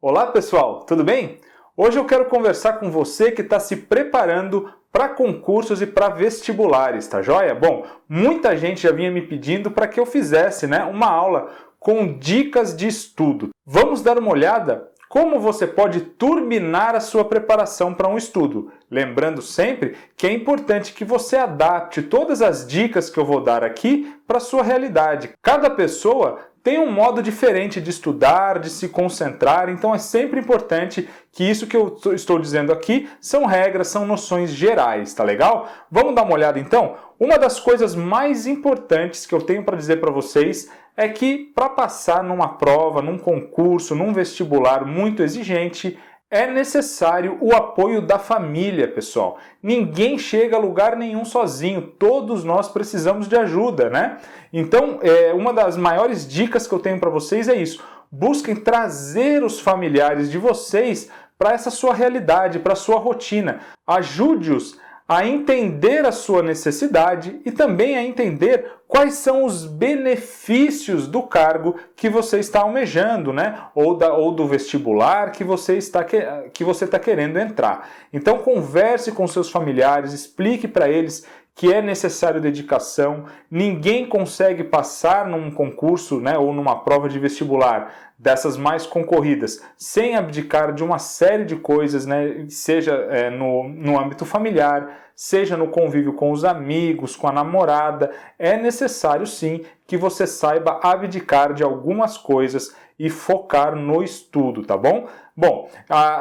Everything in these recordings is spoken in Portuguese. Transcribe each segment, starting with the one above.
Olá pessoal, tudo bem? Hoje eu quero conversar com você que está se preparando para concursos e para vestibulares, tá joia? Bom, muita gente já vinha me pedindo para que eu fizesse uma aula com dicas de estudo. Vamos dar uma olhada como você pode turbinar a sua preparação para um estudo. Lembrando sempre que é importante que você adapte todas as dicas que eu vou dar aqui para a sua realidade. Cada pessoa tem um modo diferente de estudar, de se concentrar, então é sempre importante que isso que eu estou dizendo aqui são regras, são noções gerais, tá legal? Vamos dar uma olhada então? Uma das coisas mais importantes que eu tenho para dizer para vocês é que para passar numa prova, num concurso, num vestibular muito exigente, é necessário o apoio da família, pessoal. Ninguém chega a lugar nenhum sozinho, todos nós precisamos de ajuda, né? Então, uma das maiores dicas que eu tenho para vocês é isso. Busquem trazer os familiares de vocês para essa sua realidade, para a sua rotina. Ajude-os a entender a sua necessidade e também a entender quais são os benefícios do cargo que você está almejando, né? Ou do vestibular que você está querendo entrar. Então converse com seus familiares, explique para eles que é necessário dedicação. Ninguém consegue passar num concurso, né, ou numa prova de vestibular dessas mais concorridas sem abdicar de uma série de coisas, né, seja no âmbito familiar, seja no convívio com os amigos, com a namorada. É necessário sim que você saiba abdicar de algumas coisas e focar no estudo, tá bom? Bom,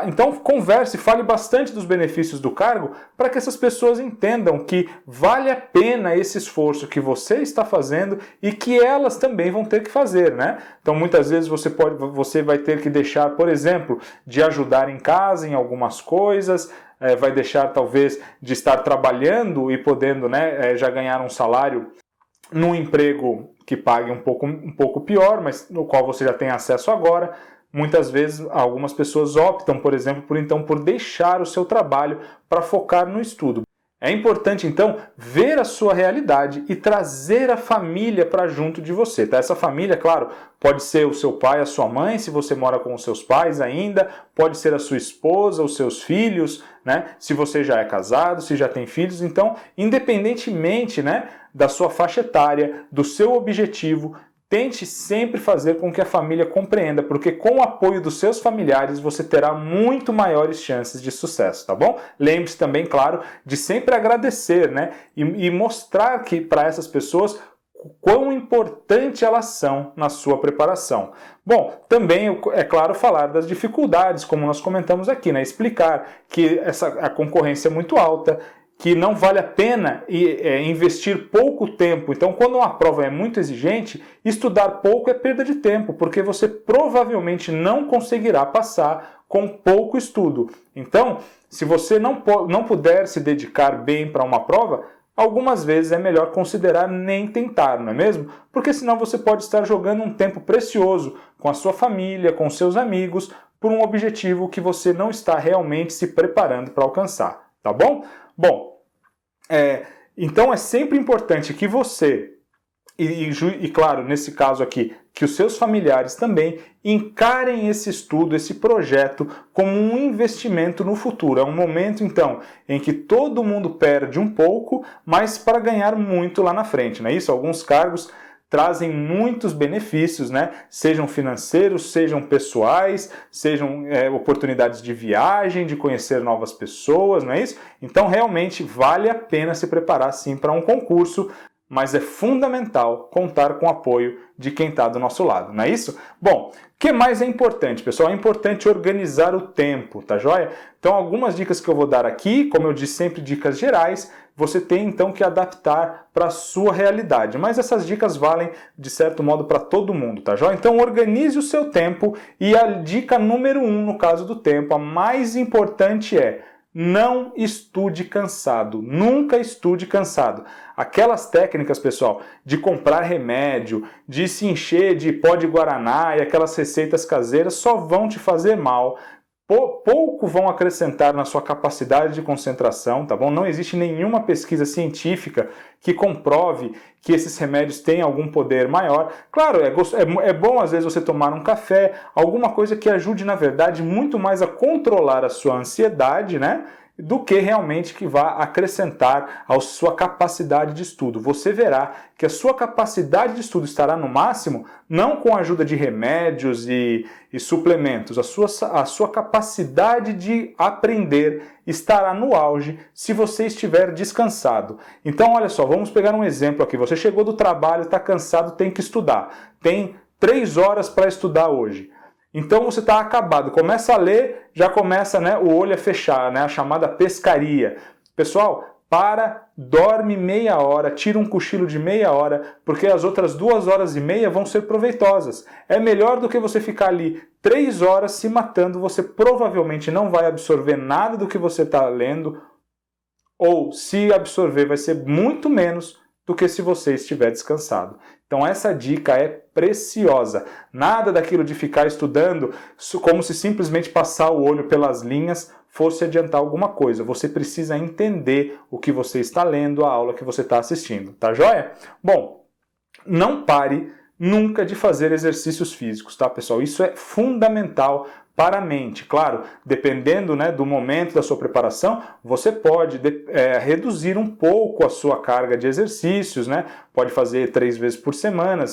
então converse, fale bastante dos benefícios do cargo para que essas pessoas entendam que vale a pena esse esforço que você está fazendo e que elas também vão ter que fazer, né? Então muitas vezes você vai ter que deixar, por exemplo, de ajudar em casa em algumas coisas, vai deixar talvez de estar trabalhando e podendo, né, já ganhar um salário num emprego que pague um pouco pior, mas no qual você já tem acesso agora. Muitas vezes algumas pessoas optam, por exemplo, por deixar o seu trabalho para focar no estudo. É importante, então, ver a sua realidade e trazer a família para junto de você. Tá? Essa família, claro, pode ser o seu pai, a sua mãe, se você mora com os seus pais ainda, pode ser a sua esposa, os seus filhos, né? Se você já é casado, se já tem filhos. Então, independentemente, né, da sua faixa etária, do seu objetivo, tente sempre fazer com que a família compreenda, porque com o apoio dos seus familiares você terá muito maiores chances de sucesso, tá bom? Lembre-se também, claro, de sempre agradecer, né? E mostrar que para essas pessoas quão importante elas são na sua preparação. Bom, também é claro falar das dificuldades, como nós comentamos aqui, né? Explicar que a concorrência é muito alta, que não vale a pena investir pouco tempo. Então, quando uma prova é muito exigente, estudar pouco é perda de tempo, porque você provavelmente não conseguirá passar com pouco estudo. Então, se você não puder se dedicar bem para uma prova, algumas vezes é melhor considerar nem tentar, não é mesmo? Porque senão você pode estar jogando um tempo precioso com a sua família, com seus amigos, por um objetivo que você não está realmente se preparando para alcançar, tá bom? Bom, então é sempre importante que você, e claro, nesse caso aqui, que os seus familiares também encarem esse estudo, esse projeto, como um investimento no futuro. É um momento, então, em que todo mundo perde um pouco, mas para ganhar muito lá na frente, não é isso? Alguns cargos trazem muitos benefícios, né? Sejam financeiros, sejam pessoais, sejam oportunidades de viagem, de conhecer novas pessoas, não é isso? Então, realmente, vale a pena se preparar, sim, para um concurso, mas é fundamental contar com o apoio de quem está do nosso lado, não é isso? Bom, o que mais é importante, pessoal? É importante organizar o tempo, tá joia? Então, algumas dicas que eu vou dar aqui, como eu disse, sempre dicas gerais, você tem então que adaptar para a sua realidade. Mas essas dicas valem, de certo modo, para todo mundo, tá joia? Então, organize o seu tempo e a dica número 1, no caso do tempo, a mais importante é: não estude cansado, nunca estude cansado. Aquelas técnicas, pessoal, de comprar remédio, de se encher de pó de guaraná e aquelas receitas caseiras só vão te fazer mal. pouco vão acrescentar na sua capacidade de concentração, tá bom? Não existe nenhuma pesquisa científica que comprove que esses remédios têm algum poder maior. Claro, é bom às vezes você tomar um café, alguma coisa que ajude, na verdade, muito mais a controlar a sua ansiedade, né? Do que realmente que vá acrescentar à sua capacidade de estudo. Você verá que a sua capacidade de estudo estará no máximo não com a ajuda de remédios e suplementos. A sua capacidade de aprender estará no auge se você estiver descansado. Então, olha só, vamos pegar um exemplo aqui. Você chegou do trabalho, está cansado, tem que estudar. Tem 3 horas para estudar hoje. Então você está acabado, começa a ler, já começa, né, o olho a fechar, né, a chamada pescaria. Pessoal, dorme meia hora, tira um cochilo de meia hora, porque as outras 2 horas e meia vão ser proveitosas. É melhor do que você ficar ali 3 horas se matando, você provavelmente não vai absorver nada do que você está lendo, ou se absorver vai ser muito menos do que se você estiver descansado. Então essa dica é preciosa. Nada daquilo de ficar estudando como se simplesmente passar o olho pelas linhas fosse adiantar alguma coisa. Você precisa entender o que você está lendo, a aula que você está assistindo. Tá joia? Bom, não pare nunca de fazer exercícios físicos, tá, pessoal? Isso é fundamental para a mente. Claro, dependendo, né, do momento da sua preparação, você pode reduzir um pouco a sua carga de exercícios, né? Pode fazer 3 vezes por semana,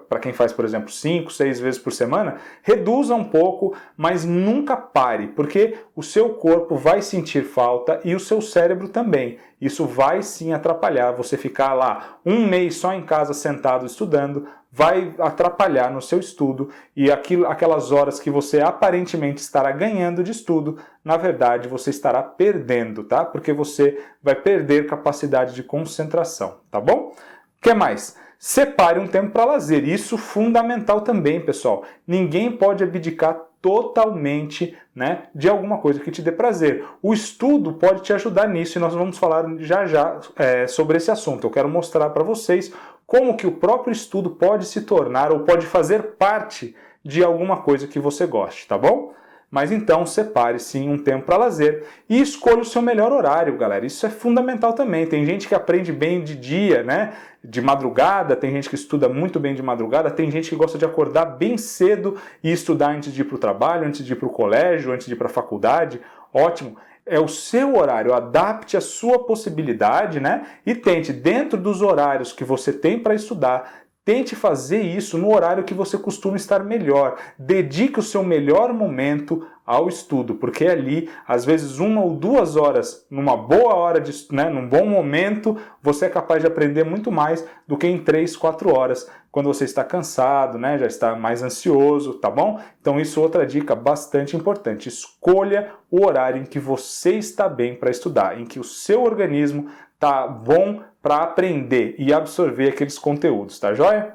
para quem faz, por exemplo, 5, 6 vezes por semana, reduza um pouco, mas nunca pare, porque o seu corpo vai sentir falta e o seu cérebro também. Isso vai sim atrapalhar. Você ficar lá 1 mês só em casa sentado estudando, vai atrapalhar no seu estudo e aquelas horas que você aparentemente estará ganhando de estudo, na verdade você estará perdendo, tá? Porque você vai perder capacidade de concentração, tá bom? O que mais? Separe um tempo para lazer. Isso é fundamental também, pessoal. Ninguém pode abdicar totalmente, né, de alguma coisa que te dê prazer. O estudo pode te ajudar nisso e nós vamos falar já sobre esse assunto. Eu quero mostrar para vocês como que o próprio estudo pode se tornar ou pode fazer parte de alguma coisa que você goste, tá bom? Mas então separe sim um tempo para lazer e escolha o seu melhor horário, galera. Isso é fundamental também. Tem gente que aprende bem de dia, né? De madrugada, tem gente que estuda muito bem de madrugada, tem gente que gosta de acordar bem cedo e estudar antes de ir para o trabalho, antes de ir para o colégio, antes de ir para a faculdade. Ótimo. É o seu horário, adapte a sua possibilidade, né? E tente, dentro dos horários que você tem para estudar, tente fazer isso no horário que você costuma estar melhor. Dedique o seu melhor momento ao estudo, porque ali, às vezes 1 ou 2 horas, numa boa hora, num bom momento, você é capaz de aprender muito mais do que em 3, 4 horas, quando você está cansado, né? Já está mais ansioso, tá bom? Então isso é outra dica bastante importante. Escolha o horário em que você está bem para estudar, em que o seu organismo está bom para aprender e absorver aqueles conteúdos, tá joia?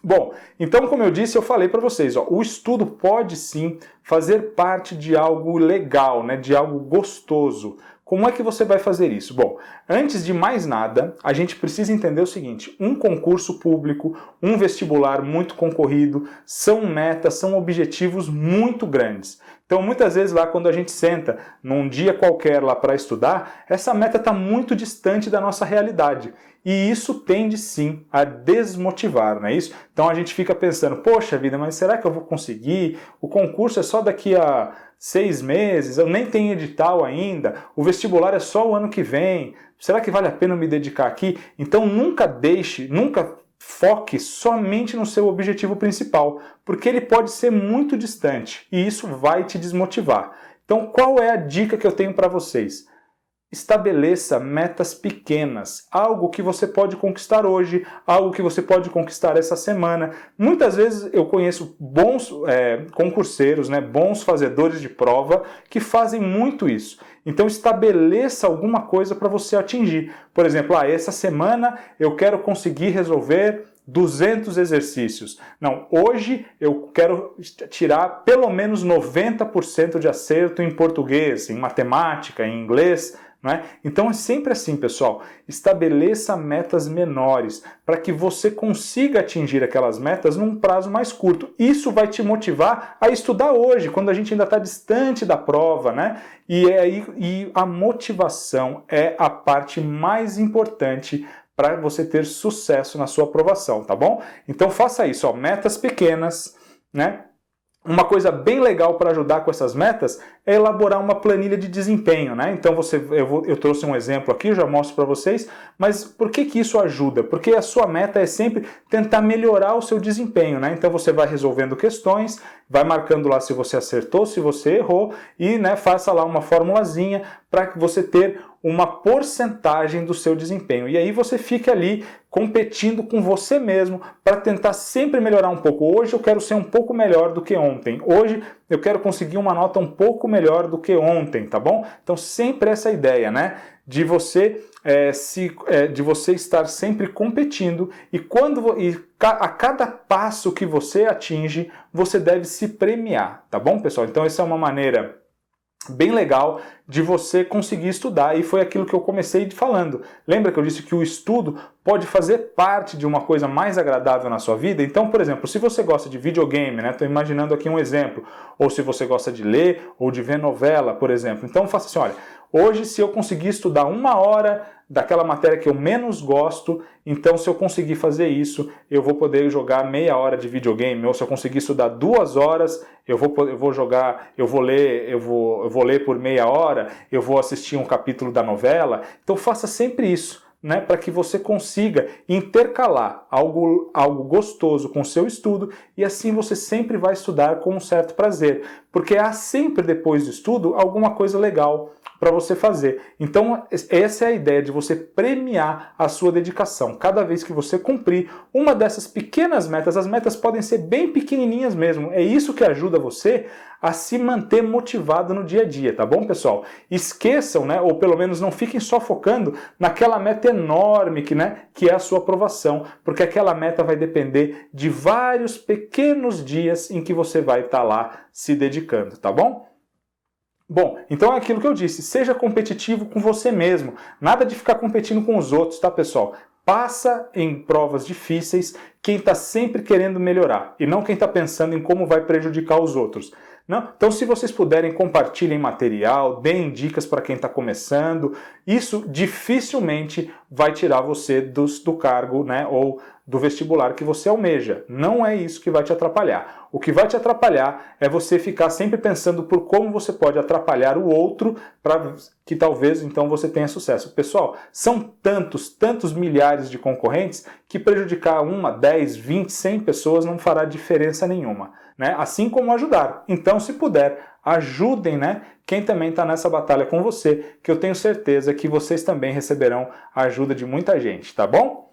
Bom, então como eu disse, eu falei para vocês, ó, o estudo pode sim fazer parte de algo legal, né, de algo gostoso. Como é que você vai fazer isso? Bom, antes de mais nada, a gente precisa entender o seguinte, um concurso público, um vestibular muito concorrido, são metas, são objetivos muito grandes. Então, muitas vezes lá quando a gente senta num dia qualquer lá para estudar, essa meta está muito distante da nossa realidade. E isso tende sim a desmotivar, não é isso? Então a gente fica pensando, poxa vida, mas será que eu vou conseguir? O concurso é só daqui a 6 meses, eu nem tenho edital ainda, o vestibular é só o ano que vem, será que vale a pena me dedicar aqui? Então nunca foque somente no seu objetivo principal, porque ele pode ser muito distante e isso vai te desmotivar. Então qual é a dica que eu tenho para vocês? Estabeleça metas pequenas, algo que você pode conquistar hoje, algo que você pode conquistar essa semana. Muitas vezes eu conheço bons concurseiros, né, bons fazedores de prova que fazem muito isso. Então estabeleça alguma coisa para você atingir. Por exemplo, essa semana eu quero conseguir resolver 200 exercícios. Não, hoje eu quero tirar pelo menos 90% de acerto em português, em matemática, em inglês, não é? Então é sempre assim, pessoal, estabeleça metas menores para que você consiga atingir aquelas metas num prazo mais curto. Isso vai te motivar a estudar hoje, quando a gente ainda está distante da prova, né? E a motivação é a parte mais importante para você ter sucesso na sua aprovação, tá bom? Então faça isso, ó, metas pequenas, né? Uma coisa bem legal para ajudar com essas metas é elaborar uma planilha de desempenho, né? Então eu trouxe um exemplo aqui, eu já mostro para vocês, mas por que isso ajuda? Porque a sua meta é sempre tentar melhorar o seu desempenho, né? Então você vai resolvendo questões, vai marcando lá se você acertou, se você errou e, né, faça lá uma formulazinha para você ter uma porcentagem do seu desempenho. E aí você fica ali competindo com você mesmo para tentar sempre melhorar um pouco. Hoje eu quero ser um pouco melhor do que ontem. Hoje eu quero conseguir uma nota um pouco melhor do que ontem, tá bom? Então sempre essa ideia, né? De você estar sempre competindo e a cada passo que você atinge, você deve se premiar, tá bom, pessoal? Então essa é uma maneira bem legal de você conseguir estudar, e foi aquilo que eu comecei falando. Lembra que eu disse que o estudo pode fazer parte de uma coisa mais agradável na sua vida? Então, por exemplo, se você gosta de videogame, né? Estou imaginando aqui um exemplo, ou se você gosta de ler ou de ver novela, por exemplo. Então faça assim, olha, hoje se eu conseguir estudar 1 hora daquela matéria que eu menos gosto, então se eu conseguir fazer isso, eu vou poder jogar meia hora de videogame, ou se eu conseguir estudar 2 horas, eu vou ler por meia hora, eu vou assistir um capítulo da novela. Então faça sempre isso, né, para que você consiga intercalar algo gostoso com o seu estudo, e assim você sempre vai estudar com um certo prazer, porque há sempre depois do estudo alguma coisa legal para você fazer. Então essa é a ideia de você premiar a sua dedicação. Cada vez que você cumprir uma dessas pequenas metas, as metas podem ser bem pequenininhas mesmo, é isso que ajuda você a se manter motivado no dia a dia, tá bom, pessoal? Esqueçam, né, ou pelo menos não fiquem só focando naquela meta enorme que é a sua aprovação, porque aquela meta vai depender de vários pequenos dias em que você vai estar lá se dedicando, tá bom? Bom, então é aquilo que eu disse, seja competitivo com você mesmo, nada de ficar competindo com os outros, tá, pessoal? Passa em provas difíceis quem está sempre querendo melhorar e não quem está pensando em como vai prejudicar os outros. Não? Então, se vocês puderem, compartilhem material, deem dicas para quem está começando, isso dificilmente vai tirar você do cargo, né, ou do vestibular que você almeja. Não é isso que vai te atrapalhar. O que vai te atrapalhar é você ficar sempre pensando por como você pode atrapalhar o outro para que talvez então você tenha sucesso. Pessoal, são tantos milhares de concorrentes que prejudicar 1, 10, 20, 100 pessoas não fará diferença nenhuma, né? Assim como ajudar. Então, se puder, ajudem, né, quem também está nessa batalha com você, que eu tenho certeza que vocês também receberão a ajuda de muita gente, tá bom?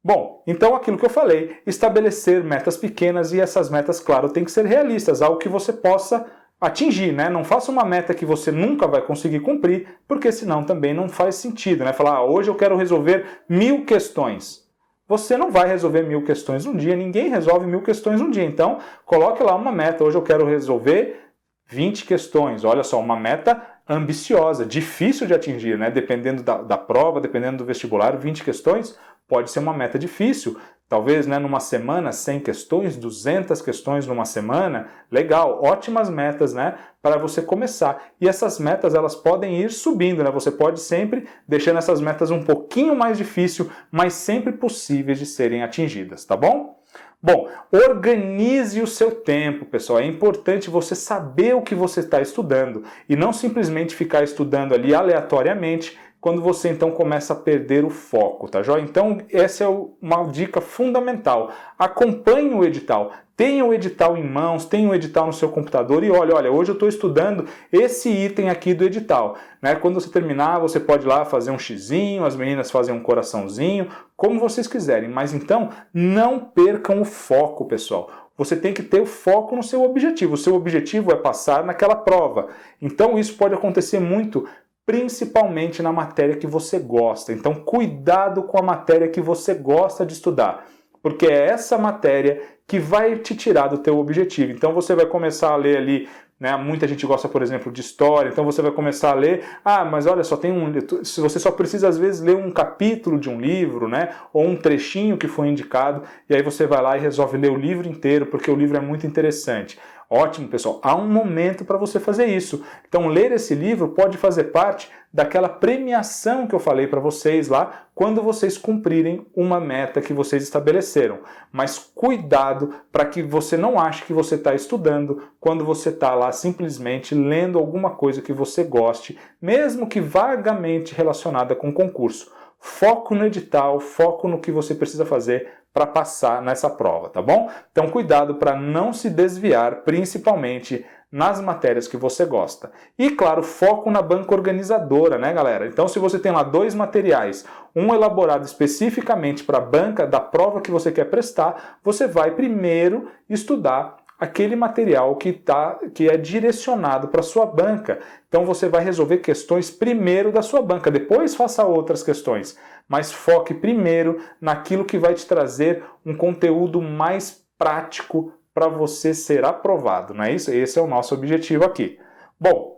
Bom, então aquilo que eu falei, estabelecer metas pequenas, e essas metas, claro, tem que ser realistas, algo que você possa atingir, né? Não faça uma meta que você nunca vai conseguir cumprir, porque senão também não faz sentido, né? Falar, hoje eu quero resolver 1000 questões. Você não vai resolver 1000 questões um dia, ninguém resolve 1000 questões um dia. Então, coloque lá uma meta, hoje eu quero resolver 20 questões. Olha só, uma meta ambiciosa, difícil de atingir, né? Dependendo da prova, dependendo do vestibular, 20 questões pode ser uma meta difícil. Talvez, né, numa semana, 100 questões, 200 questões numa semana. Legal, ótimas metas, né, para você começar. E essas metas, elas podem ir subindo, né? Você pode sempre deixando essas metas um pouquinho mais difícil, mas sempre possíveis de serem atingidas, tá bom? Bom, organize o seu tempo, pessoal. É importante você saber o que você está estudando e não simplesmente ficar estudando ali aleatoriamente, quando você então começa a perder o foco, tá joia? Então essa é uma dica fundamental. Acompanhe o edital, tenha o edital em mãos, tenha o edital no seu computador e olha, hoje eu estou estudando esse item aqui do edital, né? Quando você terminar, você pode ir lá fazer um xizinho, as meninas fazem um coraçãozinho, como vocês quiserem, mas então não percam o foco, pessoal. Você tem que ter o foco no seu objetivo. O seu objetivo é passar naquela prova. Então isso pode acontecer muito, principalmente na matéria que você gosta. Então, cuidado com a matéria que você gosta de estudar, porque é essa matéria que vai te tirar do teu objetivo. Então, você vai começar a ler ali né? Muita gente gosta, por exemplo, de história, então você vai começar a ler, mas olha, se você só precisa às vezes ler um capítulo de um livro, né? Ou um trechinho que foi indicado, e aí você vai lá e resolve ler o livro inteiro, porque o livro é muito interessante. Ótimo, pessoal, há um momento para você fazer isso. Então, ler esse livro pode fazer parte daquela premiação que eu falei para vocês lá, quando vocês cumprirem uma meta que vocês estabeleceram. Mas cuidado para que você não ache que você está estudando quando você está lá simplesmente lendo alguma coisa que você goste, mesmo que vagamente relacionada com o concurso. Foco no edital, foco no que você precisa fazer para passar nessa prova, tá bom? Então cuidado para não se desviar, principalmente nas matérias que você gosta. E claro, foco na banca organizadora, né, galera? Então se você tem lá 2 materiais, um elaborado especificamente para a banca da prova que você quer prestar, você vai primeiro estudar aquele material que é direcionado para a sua banca. Então você vai resolver questões primeiro da sua banca, depois faça outras questões, mas foque primeiro naquilo que vai te trazer um conteúdo mais prático para você ser aprovado, não é isso? Esse é o nosso objetivo aqui. Bom,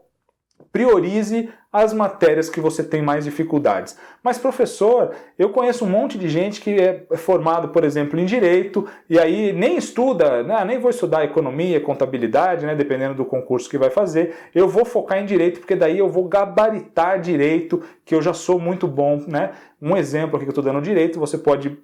priorize as matérias que você tem mais dificuldades. Mas, professor, eu conheço um monte de gente que é formado, por exemplo, em Direito, e aí nem estuda, nem vou estudar Economia, Contabilidade, né, dependendo do concurso que vai fazer, eu vou focar em Direito, porque daí eu vou gabaritar Direito, que eu já sou muito bom, né? Um exemplo aqui que eu estou dando Direito, você pode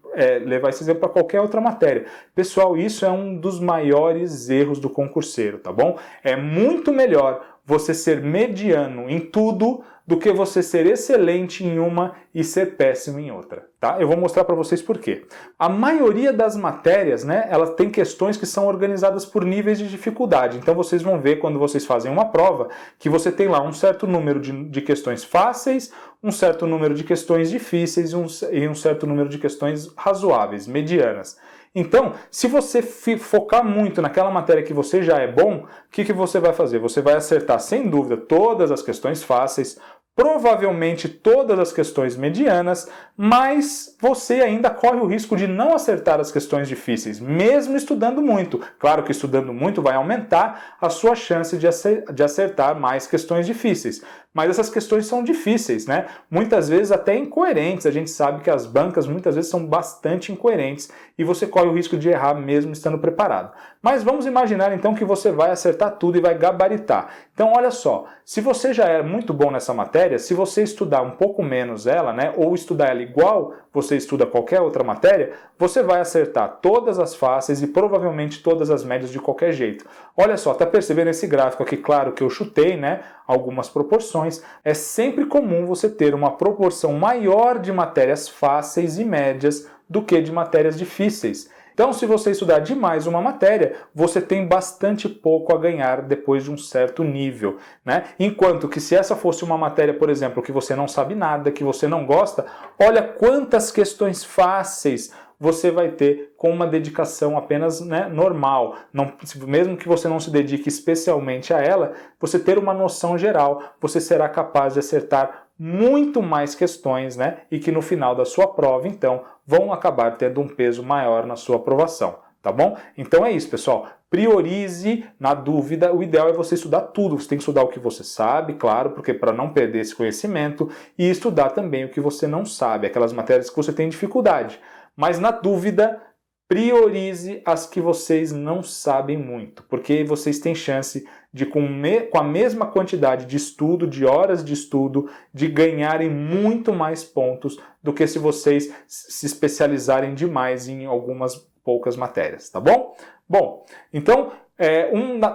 levar esse exemplo para qualquer outra matéria. Pessoal, isso é um dos maiores erros do concurseiro, tá bom? É muito melhor você ser mediano em tudo do que você ser excelente em uma e ser péssimo em outra, tá? Eu vou mostrar para vocês por quê. A maioria das matérias, né, elas têm questões que são organizadas por níveis de dificuldade. Então vocês vão ver quando vocês fazem uma prova que você tem lá um certo número de questões fáceis, um certo número de questões difíceis e um certo número de questões razoáveis, medianas. Então, se você focar muito naquela matéria que você já é bom, o que você vai fazer? Você vai acertar, sem dúvida, todas as questões fáceis, provavelmente todas as questões medianas, mas você ainda corre o risco de não acertar as questões difíceis, mesmo estudando muito. Claro que estudando muito vai aumentar a sua chance de acertar mais questões difíceis. Mas essas questões são difíceis, né? Muitas vezes até incoerentes. A gente sabe que as bancas muitas vezes são bastante incoerentes e você corre o risco de errar mesmo estando preparado. Mas vamos imaginar então que você vai acertar tudo e vai gabaritar. Então olha só, se você já é muito bom nessa matéria, se você estudar um pouco menos ela, né, ou estudar ela igual você estuda qualquer outra matéria, você vai acertar todas as fáceis e provavelmente todas as médias de qualquer jeito. Olha só, tá percebendo esse gráfico aqui? Claro que eu chutei, né, algumas proporções. É sempre comum você ter uma proporção maior de matérias fáceis e médias do que de matérias difíceis. Então, se você estudar demais uma matéria, você tem bastante pouco a ganhar depois de um certo nível, né? Enquanto que se essa fosse uma matéria, por exemplo, que você não sabe nada, que você não gosta, olha quantas questões fáceis você vai ter com uma dedicação apenas, né, normal. Não, mesmo que você não se dedique especialmente a ela, você ter uma noção geral, você será capaz de acertar muito mais questões, né, e que no final da sua prova, então, vão acabar tendo um peso maior na sua aprovação, tá bom? Então é isso, pessoal. Priorize, na dúvida, o ideal é você estudar tudo. Você tem que estudar o que você sabe, claro, porque para não perder esse conhecimento, e estudar também o que você não sabe, aquelas matérias que você tem dificuldade. Mas na dúvida, priorize as que vocês não sabem muito, porque vocês têm chance de, com a mesma quantidade de estudo, de horas de estudo, de ganharem muito mais pontos do que se vocês se especializarem demais em algumas poucas matérias, tá bom? Bom, então,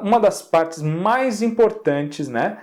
uma das partes mais importantes, né,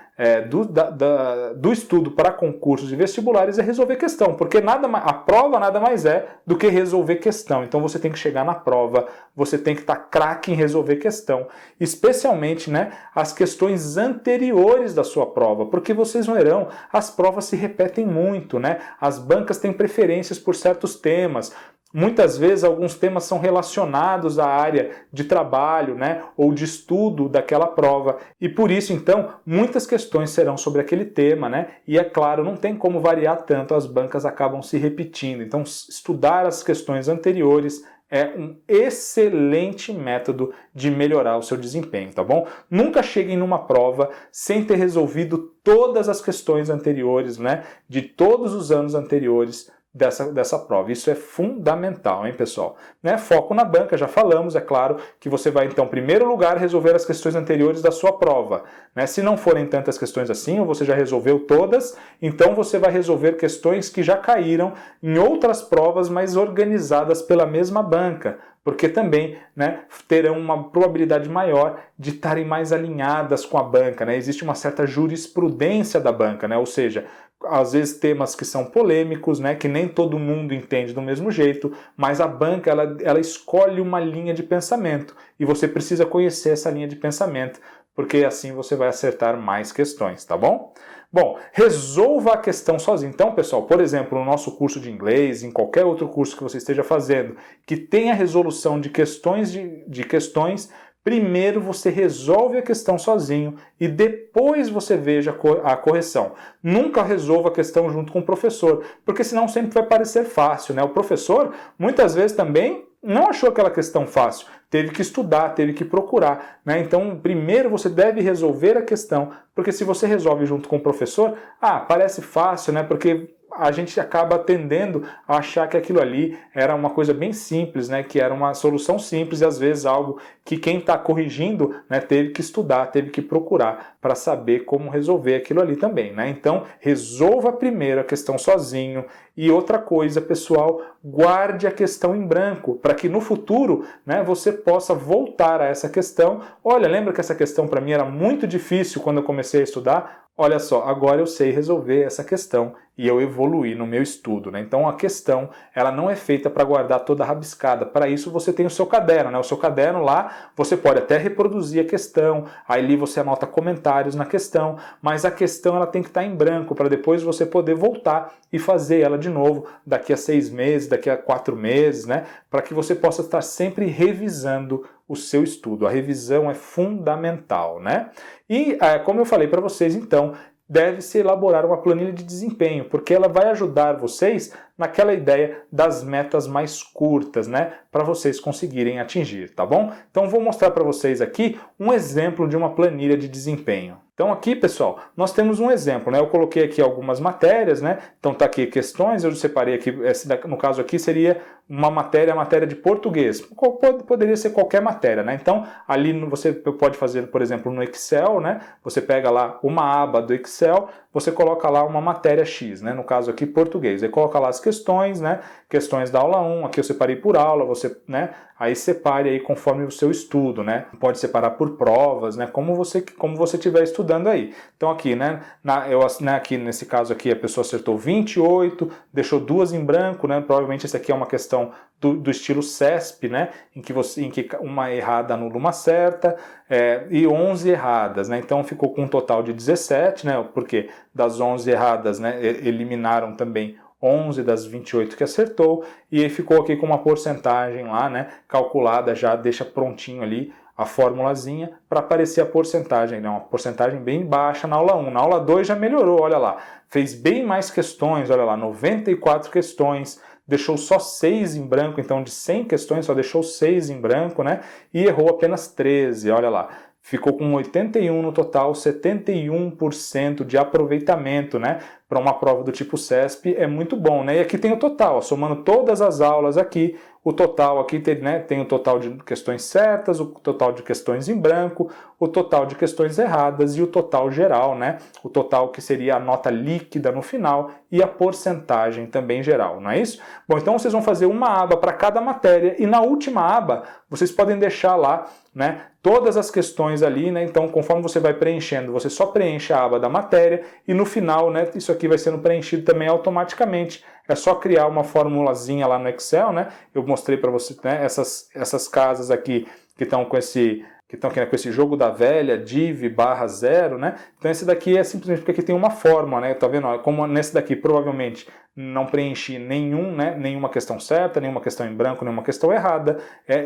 do estudo para concursos e vestibulares é resolver questão, porque a prova nada mais é do que resolver questão. Então você tem que chegar na prova, você tem que estar craque em resolver questão, especialmente, né, as questões anteriores da sua prova, porque vocês verão, as provas se repetem muito, né? As bancas têm preferências por certos temas. Muitas vezes alguns temas são relacionados à área de trabalho, né, ou de estudo daquela prova, e por isso então muitas questões serão sobre aquele tema, né, e é claro, não tem como variar tanto, as bancas acabam se repetindo. Então estudar as questões anteriores é um excelente método de melhorar o seu desempenho, tá bom? Nunca cheguem numa prova sem ter resolvido todas as questões anteriores, né, de todos os anos anteriores dessa prova. Isso é fundamental, hein, pessoal? Né? Foco na banca, já falamos, é claro que você vai, então, em primeiro lugar, resolver as questões anteriores da sua prova. Né? Se não forem tantas questões assim, ou você já resolveu todas, então você vai resolver questões que já caíram em outras provas, mas organizadas pela mesma banca, porque também, né, terão uma probabilidade maior de estarem mais alinhadas com a banca. Né? Existe uma certa jurisprudência da banca, né? Ou seja, às vezes temas que são polêmicos, né, que nem todo mundo entende do mesmo jeito, mas a banca ela escolhe uma linha de pensamento e você precisa conhecer essa linha de pensamento, porque assim você vai acertar mais questões, tá bom? Bom, resolva a questão sozinho. Então, pessoal, por exemplo, no nosso curso de inglês, em qualquer outro curso que você esteja fazendo, que tenha resolução de questões, primeiro você resolve a questão sozinho e depois você veja a correção. Nunca resolva a questão junto com o professor, porque senão sempre vai parecer fácil, né? O professor, muitas vezes também, não achou aquela questão fácil, teve que estudar, teve que procurar, né? Então, primeiro você deve resolver a questão, porque se você resolve junto com o professor, parece fácil, né? Porque a gente acaba tendendo a achar que aquilo ali era uma coisa bem simples, né? Que era uma solução simples e às vezes algo que quem está corrigindo, né, teve que estudar, teve que procurar para saber como resolver aquilo ali também, né? Então, resolva primeiro a questão sozinho. E outra coisa, pessoal, guarde a questão em branco, para que no futuro, né, você possa voltar a essa questão. Olha, lembra que essa questão para mim era muito difícil quando eu comecei a estudar? Olha só, agora eu sei resolver essa questão e eu evoluí no meu estudo, né? Então a questão, ela não é feita para guardar toda rabiscada. Para isso você tem o seu caderno, né? O seu caderno lá, você pode até reproduzir a questão, aí ali você anota comentários na questão, mas a questão ela tem que estar em branco para depois você poder voltar e fazer ela de novo daqui a 6 meses, daqui a 4 meses, né? Para que você possa estar sempre revisando o seu estudo. A revisão é fundamental, né? E, como eu falei para vocês, então, deve-se elaborar uma planilha de desempenho, porque ela vai ajudar vocês naquela ideia das metas mais curtas, né? Para vocês conseguirem atingir, tá bom? Então, vou mostrar para vocês aqui um exemplo de uma planilha de desempenho. Então aqui, pessoal, nós temos um exemplo, né? Eu coloquei aqui algumas matérias, né? Então tá aqui questões, eu separei aqui, no caso aqui seria uma matéria, a matéria de português. Poderia ser qualquer matéria, né? Então ali você pode fazer, por exemplo, no Excel, né? Você pega lá uma aba do Excel, você coloca lá uma matéria X, né? No caso aqui, português. Aí coloca lá as questões, né? Questões da aula 1, aqui eu separei por aula, você, né? Aí separe aí conforme o seu estudo, né? Pode separar por provas, né? Como você estiver estudando aí. Então aqui, né? Aqui nesse caso aqui a pessoa acertou 28, deixou 2 em branco, né? Provavelmente esse aqui é uma questão do estilo CESP, né? Em que uma errada anula uma certa, e 11 erradas, né? Então ficou com um total de 17, né? Porque das 11 erradas, né? Eliminaram também 11 das 28 que acertou, e aí ficou aqui com uma porcentagem lá, né, calculada, já deixa prontinho ali a formulazinha para aparecer a porcentagem, né, uma porcentagem bem baixa na aula 1. Na aula 2 já melhorou, olha lá, fez bem mais questões, olha lá, 94 questões, deixou só 6 em branco, então de 100 questões só deixou 6 em branco, né, e errou apenas 13, olha lá. Ficou com 81 no total, 71% de aproveitamento, né? Para uma prova do tipo CESP é muito bom, né? E aqui tem o total, ó, somando todas as aulas aqui, o total aqui tem, né, tem o total de questões certas, o total de questões em branco, o total de questões erradas e o total geral, né? O total que seria a nota líquida no final e a porcentagem também geral, não é isso? Bom, então vocês vão fazer uma aba para cada matéria e na última aba vocês podem deixar lá, né, todas as questões ali, né? Então, conforme você vai preenchendo, você só preenche a aba da matéria e no final, né, isso aqui vai sendo preenchido também automaticamente. É só criar uma formulazinha lá no Excel, né? Eu mostrei para você, né, essas casas aqui que estão com esse que estão aqui, né, com esse jogo da velha, div barra 0, né? Então esse daqui é simplesmente porque aqui tem uma fórmula, né? Tá vendo? Como nesse daqui provavelmente não preenchi nenhuma questão certa, nenhuma questão em branco, nenhuma questão errada,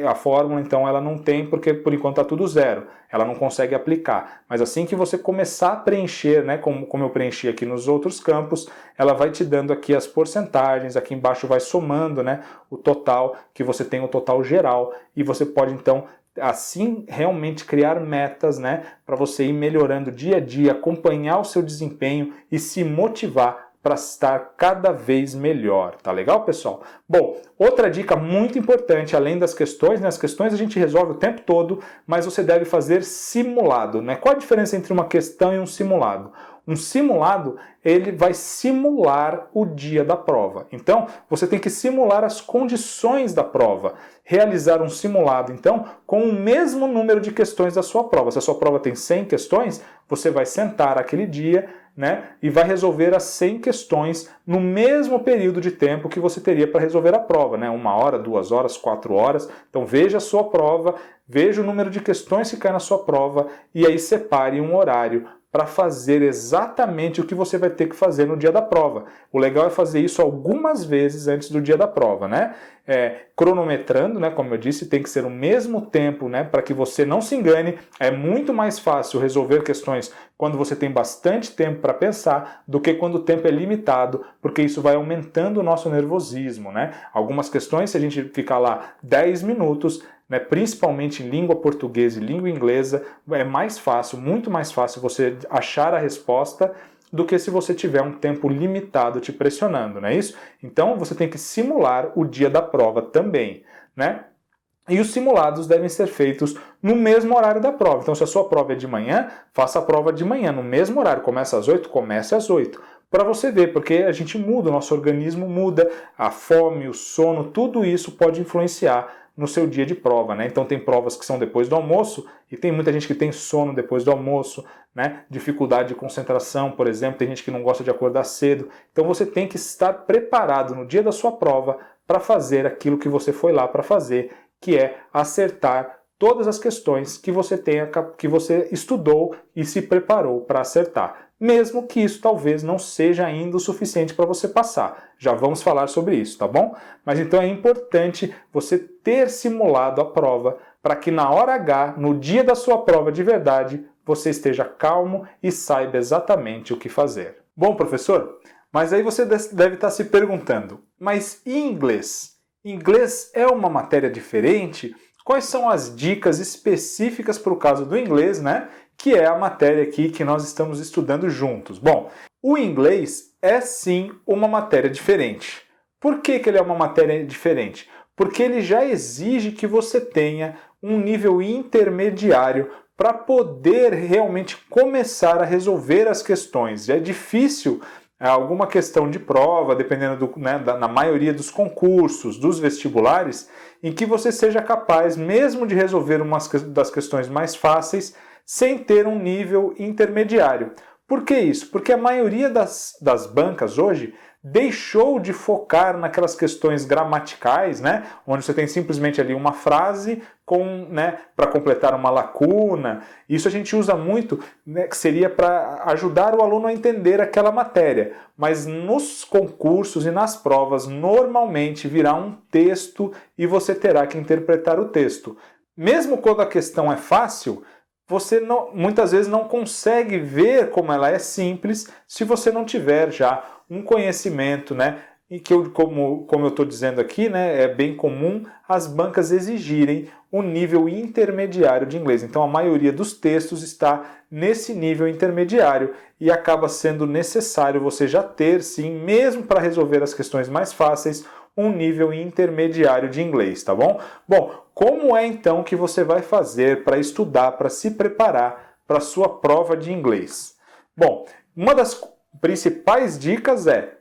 a fórmula então ela não tem, porque por enquanto está tudo zero, ela não consegue aplicar. Mas assim que você começar a preencher, né, como eu preenchi aqui nos outros campos, ela vai te dando aqui as porcentagens, aqui embaixo vai somando, né, o total, que você tem o total geral, e você pode então assim realmente criar metas, né, para você ir melhorando dia a dia, acompanhar o seu desempenho e se motivar para estar cada vez melhor. Tá legal, pessoal? Bom, outra dica muito importante, além das questões, né, as questões a gente resolve o tempo todo, mas você deve fazer simulado, né? Qual a diferença entre uma questão e um simulado? Um simulado, ele vai simular o dia da prova. Então, você tem que simular as condições da prova. Realizar um simulado, então, com o mesmo número de questões da sua prova. Se a sua prova tem 100 questões, você vai sentar aquele dia, né, e vai resolver as 100 questões no mesmo período de tempo que você teria para resolver a prova, né? 1 hora, 2 horas, 4 horas. Então veja a sua prova, veja o número de questões que cai na sua prova e aí separe um horário para fazer exatamente o que você vai ter que fazer no dia da prova. O legal é fazer isso algumas vezes antes do dia da prova, né? Cronometrando, né? Como eu disse, tem que ser o mesmo tempo, né? Para que você não se engane. É muito mais fácil resolver questões quando você tem bastante tempo para pensar do que quando o tempo é limitado, porque isso vai aumentando o nosso nervosismo, né? Algumas questões, se a gente ficar lá 10 minutos, né, principalmente em língua portuguesa e língua inglesa, é mais fácil, muito mais fácil você achar a resposta do que se você tiver um tempo limitado te pressionando, não é isso? Então você tem que simular o dia da prova também, né? E os simulados devem ser feitos no mesmo horário da prova. Então se a sua prova é de manhã, faça a prova de manhã, no mesmo horário. Começa às 8, comece às 8. Para você ver, porque a gente muda, o nosso organismo muda, a fome, o sono, tudo isso pode influenciar no seu dia de prova, né? Então tem provas que são depois do almoço e tem muita gente que tem sono depois do almoço, né? Dificuldade de concentração, por exemplo, tem gente que não gosta de acordar cedo. Então você tem que estar preparado no dia da sua prova para fazer aquilo que você foi lá para fazer, que é acertar todas as questões que você estudou e se preparou para acertar. Mesmo que isso talvez não seja ainda o suficiente para você passar. Já vamos falar sobre isso, tá bom? Mas então é importante você ter simulado a prova para que na hora H, no dia da sua prova de verdade, você esteja calmo e saiba exatamente o que fazer. Bom, professor, mas aí você deve estar se perguntando, mas e inglês? Inglês é uma matéria diferente? Quais são as dicas específicas para o caso do inglês, né? Que é a matéria aqui que nós estamos estudando juntos. Bom, o inglês é sim uma matéria diferente. Por que ele é uma matéria diferente? Porque ele já exige que você tenha um nível intermediário para poder realmente começar a resolver as questões. É difícil alguma questão de prova, dependendo na maioria dos concursos, dos vestibulares, em que você seja capaz mesmo de resolver uma das questões mais fáceis sem ter um nível intermediário. Por que isso? Porque a maioria das bancas hoje deixou de focar naquelas questões gramaticais, né? Onde você tem simplesmente ali uma frase para completar uma lacuna. Isso a gente usa muito, né, que seria para ajudar o aluno a entender aquela matéria. Mas nos concursos e nas provas, normalmente virá um texto e você terá que interpretar o texto. Mesmo quando a questão é fácil, você muitas vezes não consegue ver como ela é simples se você não tiver já um conhecimento, né? E que, como eu estou dizendo aqui, né, é bem comum as bancas exigirem um nível intermediário de inglês. Então a maioria dos textos está nesse nível intermediário e acaba sendo necessário você já ter, sim, mesmo para resolver as questões mais fáceis, um nível intermediário de inglês, tá bom? Bom, como é então que você vai fazer para estudar, para se preparar para a sua prova de inglês? Bom, uma das principais dicas é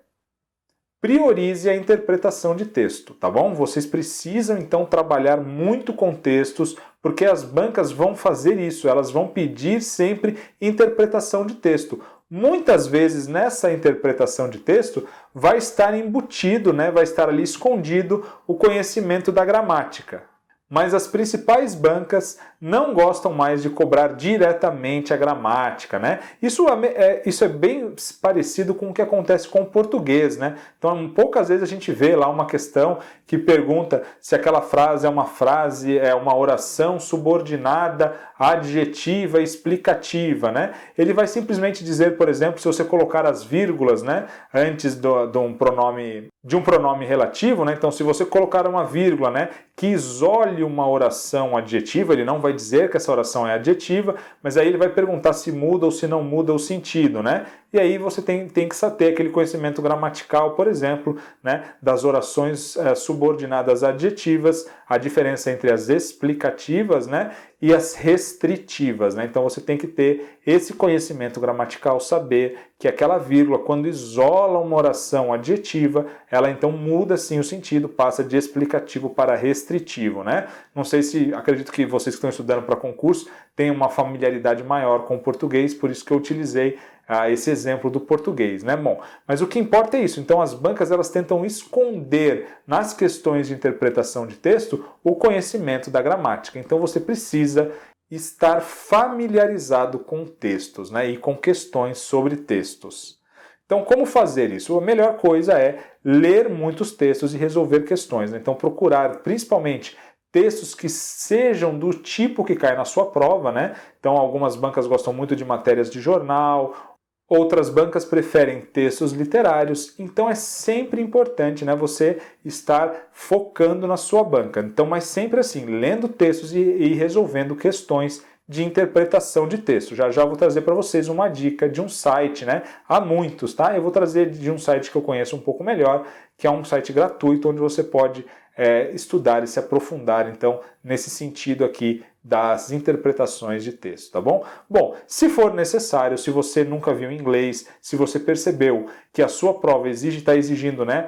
priorize a interpretação de texto, tá bom? Vocês precisam então trabalhar muito com textos, porque as bancas vão fazer isso, elas vão pedir sempre interpretação de texto. Muitas vezes nessa interpretação de texto vai estar embutido, né, vai estar ali escondido o conhecimento da gramática. Mas as principais bancas não gostam mais de cobrar diretamente a gramática, né? Isso é bem parecido com o que acontece com o português, né? Então, poucas vezes a gente vê lá uma questão que pergunta se aquela frase é uma oração subordinada, adjetiva, explicativa, né? Ele vai simplesmente dizer, por exemplo, se você colocar as vírgulas, né, antes de um pronome relativo, né? Então, se você colocar uma vírgula, né, que isole uma oração adjetiva, ele não vai dizer que essa oração é adjetiva, mas aí ele vai perguntar se muda ou se não muda o sentido, né? E aí você tem que ter aquele conhecimento gramatical, por exemplo, né, das orações subordinadas adjetivas, a diferença entre as explicativas, né, e as restritivas, né? Então você tem que ter esse conhecimento gramatical, saber que aquela vírgula, quando isola uma oração adjetiva, ela então muda sim o sentido, passa de explicativo para restritivo, né? Não sei se, acredito que vocês que estão estudando para concurso têm uma familiaridade maior com o português, por isso que eu utilizei esse exemplo do português, né? Bom, mas o que importa é isso. Então as bancas elas tentam esconder nas questões de interpretação de texto o conhecimento da gramática. Então você precisa estar familiarizado com textos, né? E com questões sobre textos. Então, como fazer isso? A melhor coisa é ler muitos textos e resolver questões, né? Então procurar principalmente textos que sejam do tipo que cai na sua prova, né? Então algumas bancas gostam muito de matérias de jornal, outras bancas preferem textos literários, então é sempre importante, né, você estar focando na sua banca. Então, mas sempre assim, lendo textos e resolvendo questões de interpretação de texto. Já já vou trazer para vocês uma dica de um site, né? Há muitos, tá? Eu vou trazer de um site que eu conheço um pouco melhor, que é um site gratuito onde você pode estudar e se aprofundar, então, nesse sentido aqui das interpretações de texto, tá bom? Bom, se for necessário, se você nunca viu inglês, se você percebeu que a sua prova está exigindo, né,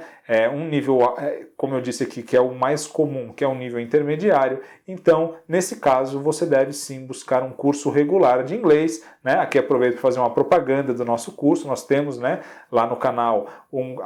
um nível, como eu disse aqui, que é o mais comum, que é um nível intermediário, então, nesse caso, você deve sim buscar um curso regular de inglês, né? Aqui aproveito para fazer uma propaganda do nosso curso, nós temos, né, lá no canal, um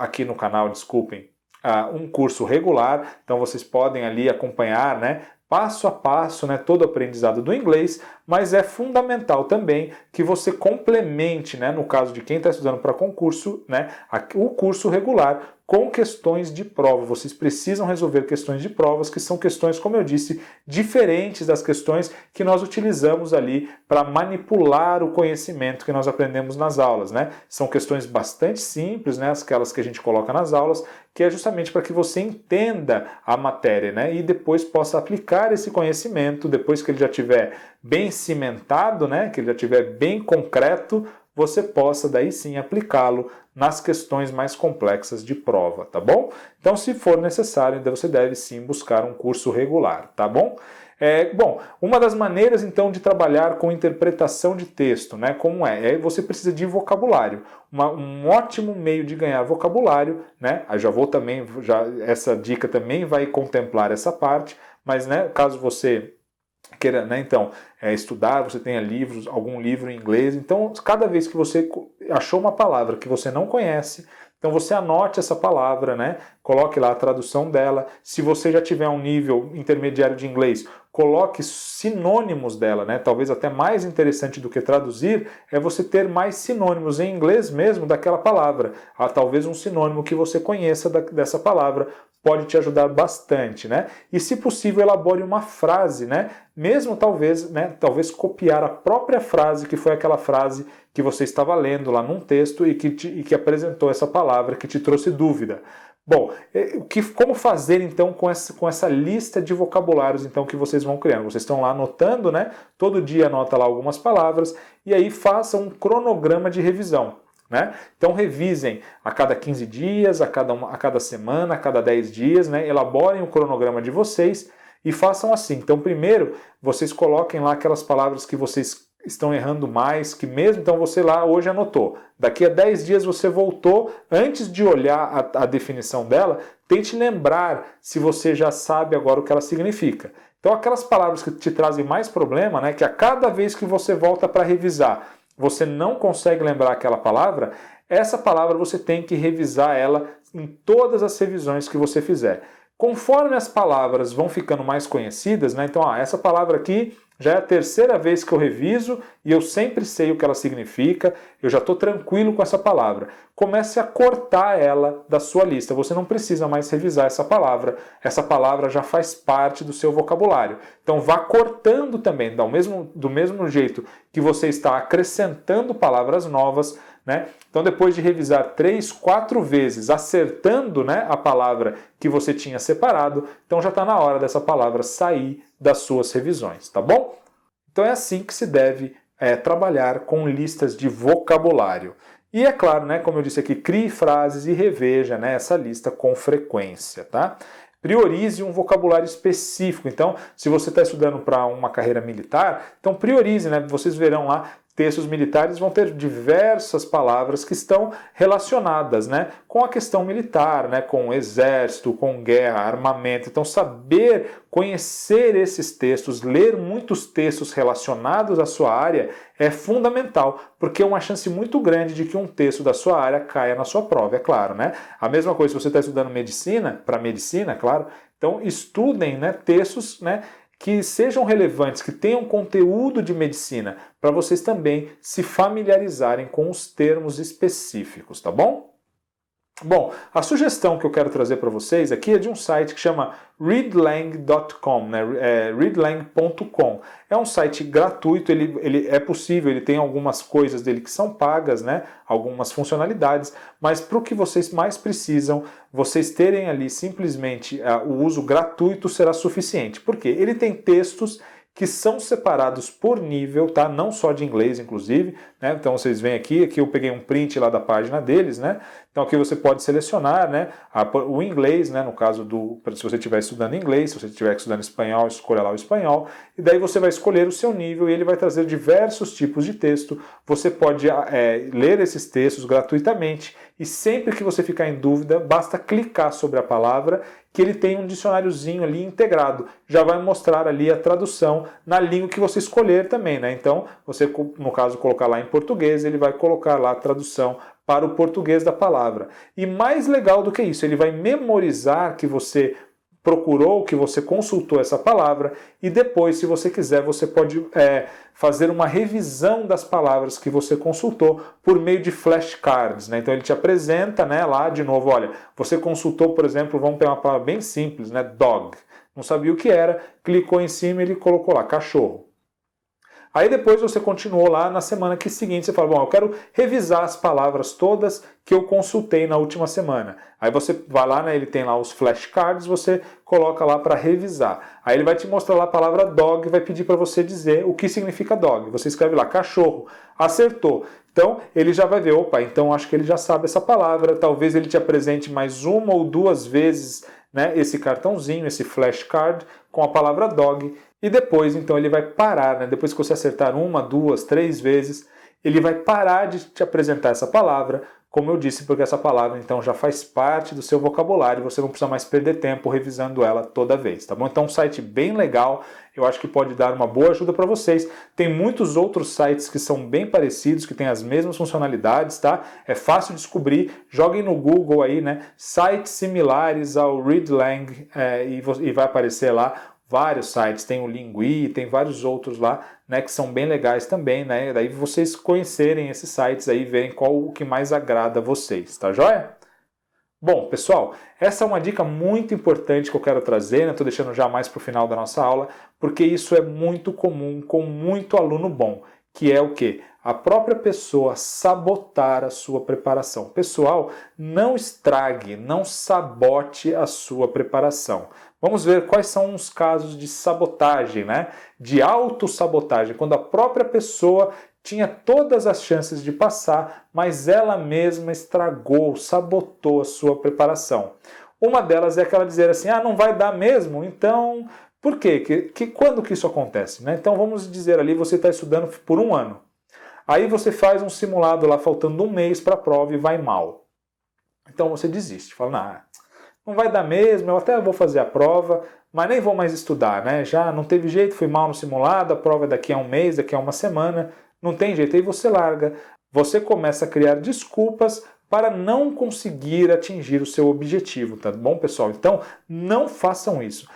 curso regular, então vocês podem ali acompanhar, né, passo a passo, né, todo o aprendizado do inglês, mas é fundamental também que você complemente, né, no caso de quem está estudando para concurso, né, o curso regular com questões de prova. Vocês precisam resolver questões de provas, que são questões, como eu disse, diferentes das questões que nós utilizamos ali para manipular o conhecimento que nós aprendemos nas aulas, né? São questões bastante simples, né, aquelas que a gente coloca nas aulas, que é justamente para que você entenda a matéria, né, e depois possa aplicar esse conhecimento, depois que ele já estiver bem cimentado, né, que ele já estiver bem concreto, você possa daí sim aplicá-lo nas questões mais complexas de prova, tá bom? Então, se for necessário, então você deve sim buscar um curso regular, tá bom? Bom, uma das maneiras então de trabalhar com interpretação de texto, né, como você precisa de vocabulário. Um ótimo meio de ganhar vocabulário, né? Essa dica também vai contemplar essa parte, mas, né, caso você queira, né, então, estudar, você tenha livros, algum livro em inglês, então cada vez que você achou uma palavra que você não conhece, então você anote essa palavra, né, coloque lá a tradução dela. Se você já tiver um nível intermediário de inglês, coloque sinônimos dela, né? Talvez até mais interessante do que traduzir é você ter mais sinônimos em inglês mesmo daquela palavra. Talvez um sinônimo que você conheça dessa palavra pode te ajudar bastante, né? E se possível, elabore uma frase, né? Mesmo talvez, né, talvez copiar a própria frase, que foi aquela frase que você estava lendo lá num texto e que apresentou essa palavra, que te trouxe dúvida. Bom, como fazer então com essa lista de vocabulários então que vocês vão criando? Vocês estão lá anotando, né? Todo dia anota lá algumas palavras e aí faça um cronograma de revisão, né? Então revisem a cada 15 dias, a cada semana, a cada 10 dias, né? Elaborem o cronograma de vocês e façam assim. Então primeiro vocês coloquem lá aquelas palavras que vocês estão errando mais, que mesmo então você lá hoje anotou. Daqui a 10 dias você voltou, antes de olhar a definição dela, tente lembrar se você já sabe agora o que ela significa. Então aquelas palavras que te trazem mais problema, né, que a cada vez que você volta para revisar, você não consegue lembrar aquela palavra, essa palavra você tem que revisar ela em todas as revisões que você fizer. Conforme as palavras vão ficando mais conhecidas, né? Então, essa palavra aqui já é a terceira vez que eu reviso e eu sempre sei o que ela significa, eu já estou tranquilo com essa palavra. Comece a cortar ela da sua lista, você não precisa mais revisar essa palavra já faz parte do seu vocabulário. Então vá cortando também, do mesmo jeito que você está acrescentando palavras novas, né? Então depois de revisar 3, 4 vezes, acertando, né, a palavra que você tinha separado, então já está na hora dessa palavra sair das suas revisões, tá bom? Então é assim que se deve trabalhar com listas de vocabulário. E é claro, né, como eu disse aqui, crie frases e reveja, né, essa lista com frequência, tá? Priorize um vocabulário específico. Então, se você está estudando para uma carreira militar, então priorize, né? Vocês verão lá, textos militares vão ter diversas palavras que estão relacionadas, né, com a questão militar, né, com o exército, com guerra, armamento. Então, conhecer esses textos, ler muitos textos relacionados à sua área é fundamental, porque é uma chance muito grande de que um texto da sua área caia na sua prova, é claro, né? A mesma coisa se você está estudando medicina, para medicina, claro, então estudem, né, textos, né, que sejam relevantes, que tenham conteúdo de medicina, para vocês também se familiarizarem com os termos específicos, tá bom? Bom, a sugestão que eu quero trazer para vocês aqui é de um site que chama readlang.com, né? readlang.com. É um site gratuito, ele é possível, ele tem algumas coisas dele que são pagas, né? Algumas funcionalidades, mas para o que vocês mais precisam, vocês terem ali simplesmente o uso gratuito será suficiente. Por quê? Ele tem textos que são separados por nível, tá? Não só de inglês, inclusive, né? Então vocês veem aqui eu peguei um print lá da página deles, né? Então aqui você pode selecionar, né, o inglês, né, no caso se você estiver estudando inglês, se você estiver estudando espanhol, escolha lá o espanhol, e daí você vai escolher o seu nível e ele vai trazer diversos tipos de texto. Você pode ler esses textos gratuitamente e sempre que você ficar em dúvida, basta clicar sobre a palavra que ele tem um dicionáriozinho ali integrado. Já vai mostrar ali a tradução na língua que você escolher também, né? Então, você, no caso, colocar lá em português, ele vai colocar lá a tradução para o português da palavra. E mais legal do que isso, ele vai memorizar que você procurou, que você consultou essa palavra e depois, se você quiser, você pode fazer uma revisão das palavras que você consultou por meio de flashcards, né? Então ele te apresenta, né, lá de novo, olha, você consultou, por exemplo, vamos pegar uma palavra bem simples, né, dog. Não sabia o que era, clicou em cima e ele colocou lá, cachorro. Aí depois você continuou lá na semana seguinte, você fala, bom, eu quero revisar as palavras todas que eu consultei na última semana. Aí você vai lá, né, ele tem lá os flashcards, você coloca lá para revisar. Aí ele vai te mostrar lá a palavra dog e vai pedir para você dizer o que significa dog. Você escreve lá, cachorro. Acertou. Então ele já vai ver, opa, então acho que ele já sabe essa palavra, talvez ele te apresente mais uma ou duas vezes, né, esse cartãozinho, esse flashcard com a palavra dog. E depois, então, ele vai parar, né? Depois que você acertar 1, 2, 3 vezes, ele vai parar de te apresentar essa palavra, como eu disse, porque essa palavra, então, já faz parte do seu vocabulário, você não precisa mais perder tempo revisando ela toda vez, tá bom? Então, um site bem legal, eu acho que pode dar uma boa ajuda para vocês. Tem muitos outros sites que são bem parecidos, que têm as mesmas funcionalidades, tá? É fácil descobrir, joguem no Google aí, né? Sites similares ao Readlang e vai aparecer lá vários sites, tem o Lingui, tem vários outros lá, né, que são bem legais também, né? Daí vocês conhecerem esses sites aí, verem qual o que mais agrada a vocês, tá joia? Bom, pessoal, essa é uma dica muito importante que eu quero trazer, né? Estou deixando já mais para o final da nossa aula, porque isso é muito comum com muito aluno bom, que é o quê? A própria pessoa sabotar a sua preparação. Pessoal, não estrague, não sabote a sua preparação. Vamos ver quais são os casos de sabotagem, né? De autossabotagem, quando a própria pessoa tinha todas as chances de passar, mas ela mesma estragou, sabotou a sua preparação. Uma delas é aquela dizer assim, não vai dar mesmo, então... Por quê? Quando que isso acontece, né? Então vamos dizer ali, você está estudando por 1 ano. Aí você faz um simulado lá, faltando 1 mês para a prova e vai mal. Então você desiste, fala, não vai dar mesmo, eu até vou fazer a prova, mas nem vou mais estudar, né? Já não teve jeito, fui mal no simulado, a prova é daqui a 1 mês, daqui a 1 semana, não tem jeito, aí você larga. Você começa a criar desculpas para não conseguir atingir o seu objetivo, tá bom, pessoal? Então, não façam isso.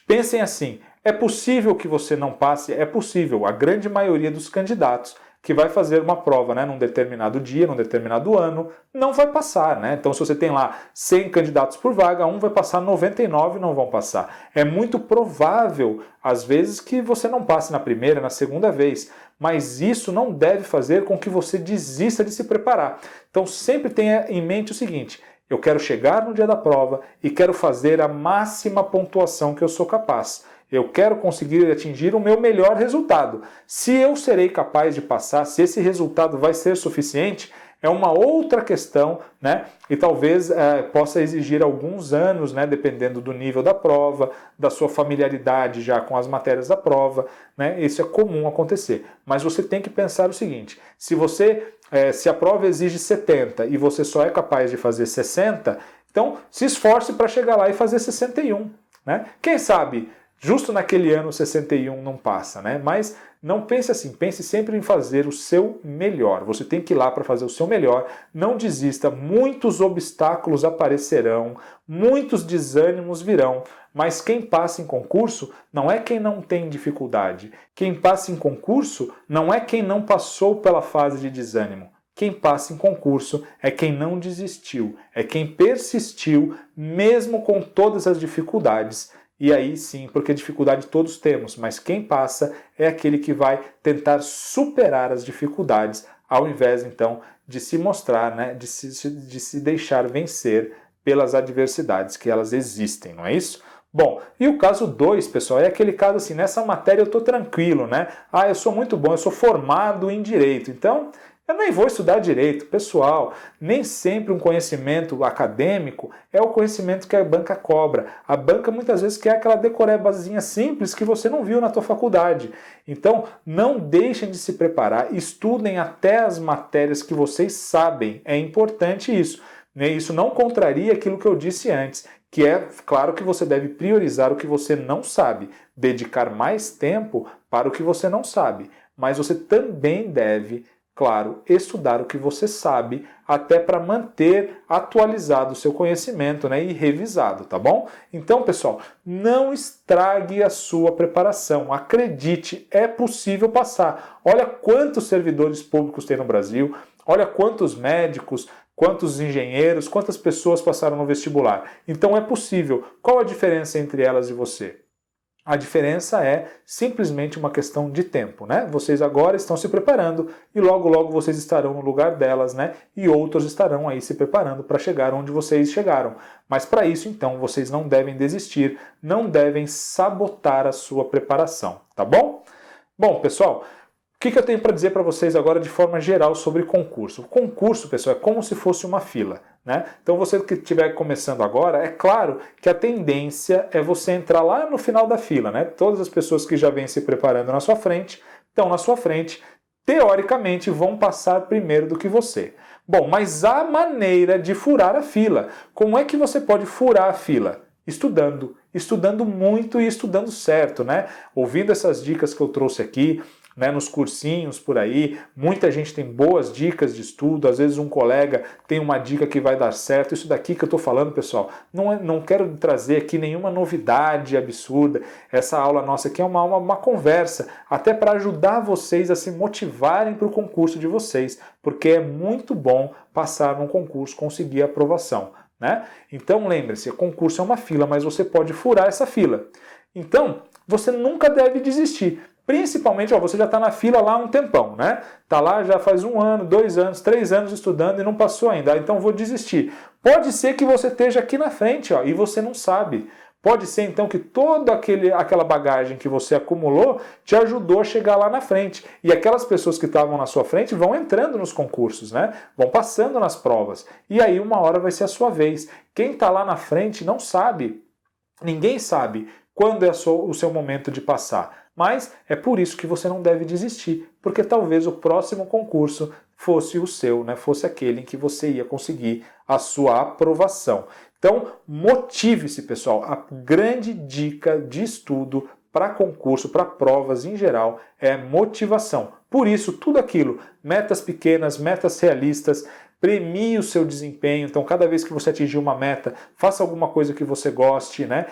Pensem assim, É possível que você não passe? É possível. A grande maioria dos candidatos que vai fazer uma prova, né, num determinado dia, num determinado ano, não vai passar, né? Então, se você tem lá 100 candidatos por vaga, um vai passar, 99 não vão passar. É muito provável, às vezes, que você não passe na primeira, na segunda vez, mas isso não deve fazer com que você desista de se preparar. Então, sempre tenha em mente o seguinte: eu quero chegar no dia da prova e quero fazer a máxima pontuação que eu sou capaz. Eu quero conseguir atingir o meu melhor resultado. Se eu serei capaz de passar, se esse resultado vai ser suficiente, é uma outra questão, né? E talvez possa exigir alguns anos, né? Dependendo do nível da prova, da sua familiaridade já com as matérias da prova, né? Isso é comum acontecer. Mas você tem que pensar o seguinte: se a prova exige 70 e você só é capaz de fazer 60, então se esforce para chegar lá e fazer 61, né? Quem sabe justo naquele ano 61 não passa, né? Mas não pense assim, pense sempre em fazer o seu melhor. Você tem que ir lá para fazer o seu melhor, não desista, muitos obstáculos aparecerão, muitos desânimos virão, mas quem passa em concurso não é quem não tem dificuldade. Quem passa em concurso não é quem não passou pela fase de desânimo. Quem passa em concurso é quem não desistiu, é quem persistiu mesmo com todas as dificuldades. E aí sim, porque dificuldade todos temos, mas quem passa é aquele que vai tentar superar as dificuldades, ao invés então de se mostrar, né, de se deixar vencer pelas adversidades que elas existem, não é isso? Bom, e o caso 2, pessoal, é aquele caso assim: nessa matéria eu estou tranquilo, né? Ah, eu sou muito bom, eu sou formado em Direito, então eu nem vou estudar direito. Pessoal, nem sempre um conhecimento acadêmico é o conhecimento que a banca cobra. A banca muitas vezes quer aquela decorebazinha simples que você não viu na tua faculdade. Então, não deixem de se preparar, estudem até as matérias que vocês sabem. É importante isso. Isso não contraria aquilo que eu disse antes, que é claro que você deve priorizar o que você não sabe, dedicar mais tempo para o que você não sabe, mas você também deve, claro, estudar o que você sabe, até para manter atualizado o seu conhecimento, né, e revisado, tá bom? Então, pessoal, não estrague a sua preparação. Acredite, é possível passar. Olha quantos servidores públicos tem no Brasil, olha quantos médicos, quantos engenheiros, quantas pessoas passaram no vestibular. Então é possível. Qual a diferença entre elas e você? A diferença é simplesmente uma questão de tempo, né? Vocês agora estão se preparando e logo logo vocês estarão no lugar delas, né? E outros estarão aí se preparando para chegar onde vocês chegaram. Mas para isso, então, vocês não devem desistir, não devem sabotar a sua preparação, tá bom? Bom, pessoal, o que eu tenho para dizer para vocês agora de forma geral sobre concurso? O concurso, pessoal, é como se fosse uma fila, né? Então você que estiver começando agora, é claro que a tendência é você entrar lá no final da fila, né? Todas as pessoas que já vêm se preparando na sua frente, estão na sua frente, teoricamente vão passar primeiro do que você. Bom, mas há maneira de furar a fila. Como é que você pode furar a fila? Estudando muito e estudando certo, né? Ouvindo essas dicas que eu trouxe aqui, né, nos cursinhos por aí, muita gente tem boas dicas de estudo, às vezes um colega tem uma dica que vai dar certo. Isso daqui que eu estou falando, pessoal, não quero trazer aqui nenhuma novidade absurda. Essa aula nossa aqui é uma conversa, até para ajudar vocês a se motivarem para o concurso de vocês, porque é muito bom passar num concurso, conseguir a aprovação, né? Então lembre-se, o concurso é uma fila, mas você pode furar essa fila. Então, você nunca deve desistir. Principalmente, você já está na fila lá há um tempão, né? Está lá já faz 1 ano, 2 anos, 3 anos estudando e não passou ainda. Então vou desistir. Pode ser que você esteja aqui na frente, e você não sabe. Pode ser então que toda aquela bagagem que você acumulou te ajudou a chegar lá na frente. E aquelas pessoas que estavam na sua frente vão entrando nos concursos, né? Vão passando nas provas. E aí uma hora vai ser a sua vez. Quem está lá na frente não sabe. Ninguém sabe quando é o seu momento de passar. Mas é por isso que você não deve desistir, porque talvez o próximo concurso fosse o seu, né? Fosse aquele em que você ia conseguir a sua aprovação. Então, motive-se, pessoal. A grande dica de estudo para concurso, para provas em geral, é motivação. Por isso, tudo aquilo, metas pequenas, metas realistas, premie o seu desempenho. Então, cada vez que você atingir uma meta, faça alguma coisa que você goste, né?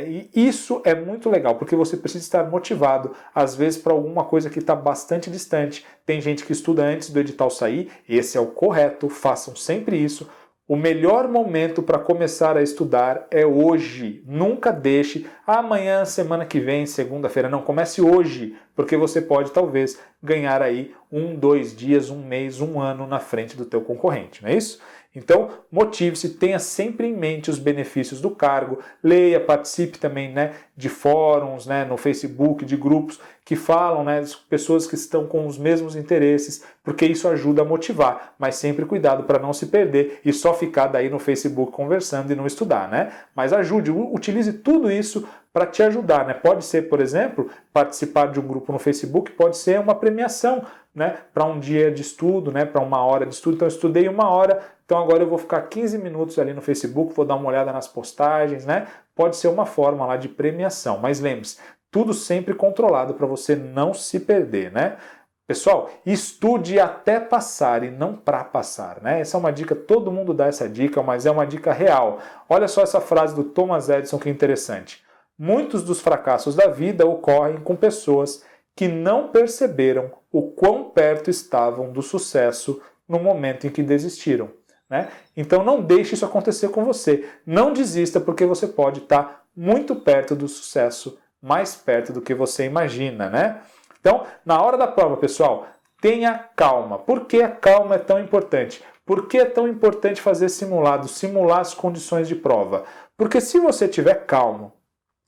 E isso é muito legal, porque você precisa estar motivado, às vezes, para alguma coisa que está bastante distante. Tem gente que estuda antes do edital sair, esse é o correto, façam sempre isso. O melhor momento para começar a estudar é hoje. Nunca deixe amanhã, semana que vem, segunda-feira. Não, comece hoje, porque você pode talvez ganhar aí 1, 2 dias, 1 mês, 1 ano na frente do teu concorrente, não é isso? Então, motive-se, tenha sempre em mente os benefícios do cargo, leia, participe também, né, de fóruns, né, no Facebook, de grupos que falam, né, de pessoas que estão com os mesmos interesses, porque isso ajuda a motivar, mas sempre cuidado para não se perder e só ficar daí no Facebook conversando e não estudar, né? Mas ajude, utilize tudo isso para te ajudar, né? Pode ser, por exemplo, participar de um grupo no Facebook, pode ser uma premiação, né, para um dia de estudo, né, para 1 hora de estudo. Então eu estudei 1 hora, então agora eu vou ficar 15 minutos ali no Facebook, vou dar uma olhada nas postagens, né? Pode ser uma forma lá de premiação, mas lembre-se, tudo sempre controlado para você não se perder, né? Pessoal, estude até passar e não para passar, né? Essa é uma dica, todo mundo dá essa dica, mas é uma dica real. Olha só essa frase do Thomas Edison que é interessante. Muitos dos fracassos da vida ocorrem com pessoas que não perceberam o quão perto estavam do sucesso no momento em que desistiram, né? Então não deixe isso acontecer com você. Não desista, porque você pode estar muito perto do sucesso, mais perto do que você imagina, né? Então, na hora da prova, pessoal, tenha calma. Por que a calma é tão importante? Por que é tão importante fazer simulado, simular as condições de prova? Porque se você tiver calmo,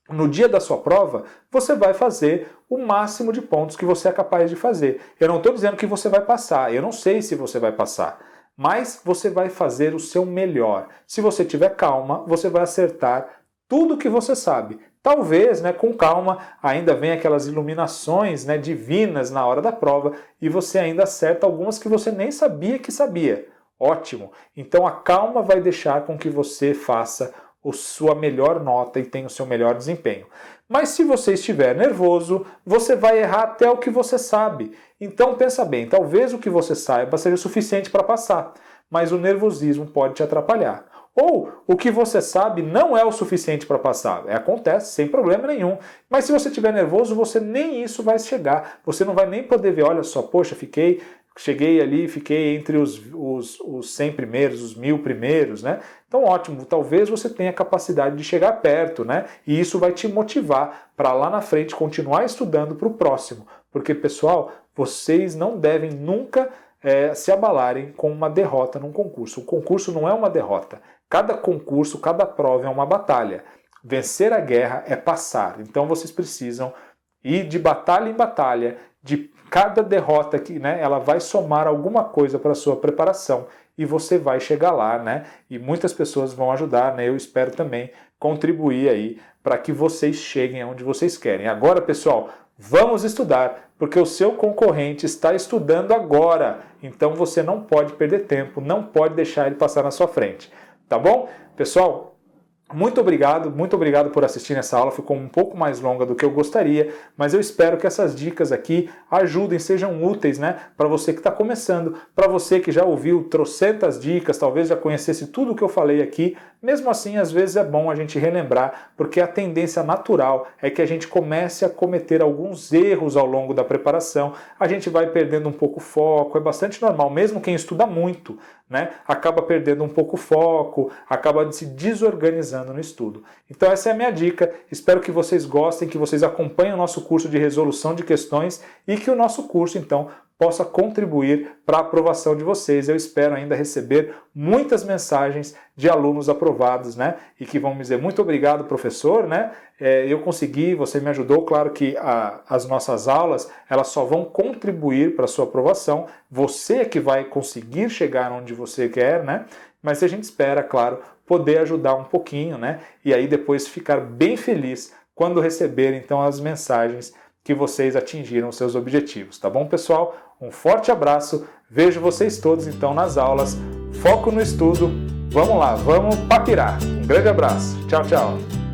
no dia da sua prova, você vai fazer o máximo de pontos que você é capaz de fazer. Eu não estou dizendo que você vai passar, eu não sei se você vai passar, mas você vai fazer o seu melhor. Se você tiver calma, você vai acertar tudo que você sabe. Talvez, né, com calma, ainda vem aquelas iluminações, né, divinas na hora da prova e você ainda acerta algumas que você nem sabia que sabia. Ótimo! Então a calma vai deixar com que você faça a sua melhor nota e tenha o seu melhor desempenho. Mas se você estiver nervoso, você vai errar até o que você sabe. Então pensa bem, talvez o que você saiba seja suficiente para passar, mas o nervosismo pode te atrapalhar. Ou o que você sabe não é o suficiente para passar. Acontece, sem problema nenhum. Mas se você estiver nervoso, você nem isso vai chegar. Você não vai nem poder ver, olha só, poxa, cheguei ali, fiquei entre os 100 primeiros, os 1000 primeiros, né? Então ótimo, talvez você tenha capacidade de chegar perto, né? E isso vai te motivar para lá na frente continuar estudando para o próximo. Porque, pessoal, vocês não devem nunca se abalarem com uma derrota num concurso. O concurso não é uma derrota. Cada concurso, cada prova é uma batalha. Vencer a guerra é passar. Então vocês precisam ir de batalha em batalha, de cada derrota que, né, ela vai somar alguma coisa para a sua preparação e você vai chegar lá, né? E muitas pessoas vão ajudar, né? Eu espero também contribuir aí para que vocês cheguem aonde vocês querem. Agora, pessoal, vamos estudar, porque o seu concorrente está estudando agora. Então você não pode perder tempo, não pode deixar ele passar na sua frente. Tá bom? Pessoal, muito obrigado por assistir essa aula, ficou um pouco mais longa do que eu gostaria, mas eu espero que essas dicas aqui ajudem, sejam úteis, né, para você que está começando, para você que já ouviu trocentas dicas, talvez já conhecesse tudo o que eu falei aqui. Mesmo assim, às vezes é bom a gente relembrar, porque a tendência natural é que a gente comece a cometer alguns erros ao longo da preparação, a gente vai perdendo um pouco o foco, é bastante normal, mesmo quem estuda muito, né, acaba perdendo um pouco o foco, acaba se desorganizando no estudo. Então essa é a minha dica, espero que vocês gostem, que vocês acompanhem o nosso curso de resolução de questões e que o nosso curso, então, possa contribuir para a aprovação de vocês. Eu espero ainda receber muitas mensagens de alunos aprovados, né? E que vão me dizer, muito obrigado, professor, né? Eu consegui, você me ajudou. Claro que as nossas aulas, elas só vão contribuir para a sua aprovação. Você é que vai conseguir chegar onde você quer, né? Mas a gente espera, claro, poder ajudar um pouquinho, né? E aí depois ficar bem feliz quando receber, então, as mensagens que vocês atingiram seus objetivos, tá bom, pessoal? Um forte abraço, vejo vocês todos então nas aulas, foco no estudo, vamos lá, vamos papirar. Um grande abraço, tchau, tchau!